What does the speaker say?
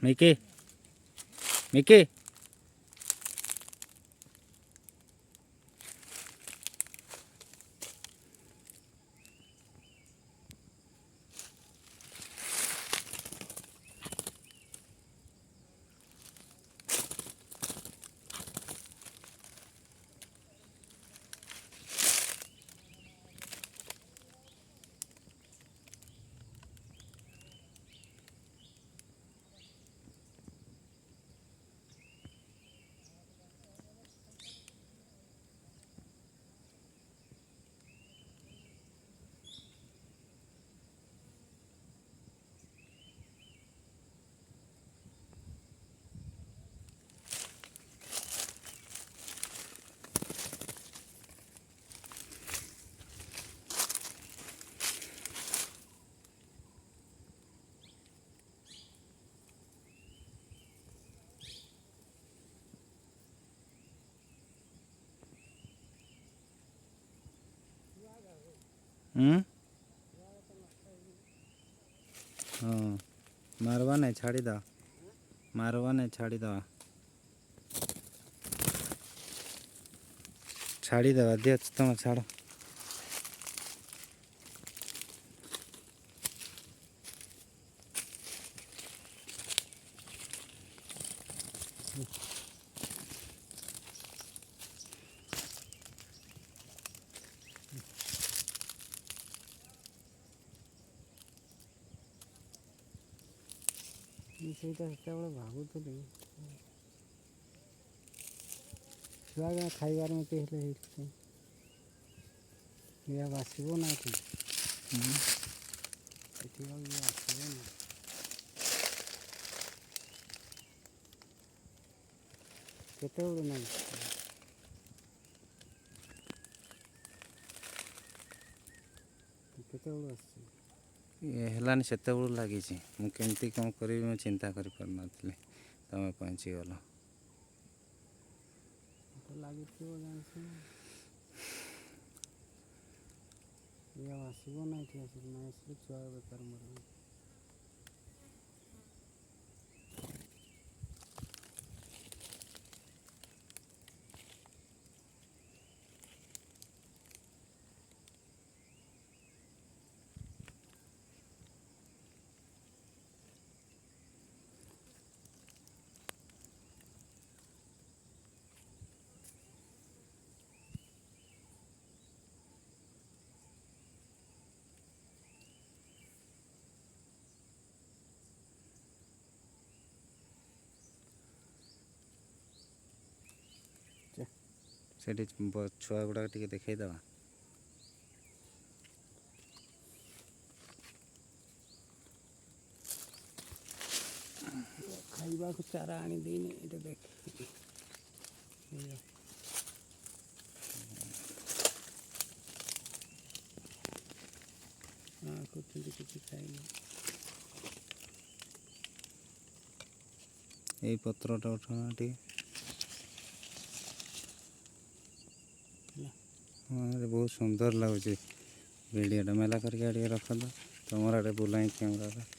Mickey Mickey हाँ मारवा नहीं छाड़ी दा मारवा नहीं छाड़ी दवा छाड़ी दवा दिया तुम छाड़ ସେଇଟା ସେତେବେଳେ ଭାବୁଥିଲି ଛୁଆ ଖାଇବାର ମତେ ହେଲେ ହେଇଛି ଇଏ ବାସିବ ନା ଏଠି ଏଠି ଆଉ ଇଏ ଆସିବ ନା କେତେବେଳେ ନାହିଁ କେତେବେଳେ ଆସିଛି ये हेलानी सेते बेलू लगी मुझे केमती कौन करी मैं चिंता करी पार नथली तमे पहुँची गल ଲାଗିଥିବ ଜାଣିଛି ଇଏ ଆସିବ ନା ଏଠି ଆସିବ ନା ଆସିଲେ ଛୁଆ ବେକାର ମରିବ से छुआ गुड़ा टे देखईदवा ଖାଇବାକୁ ଚାରା ଆଣି ଦେଇନି ଏଇଟା ଦେଖ କରୁଛନ୍ତି କିଛି ଖାଇନି यही पत्रटा उठा टे हाँ बहुत सुंदर लगुच भिडियोटा मेला करके रख तुम आड़े बुलाई कैमरा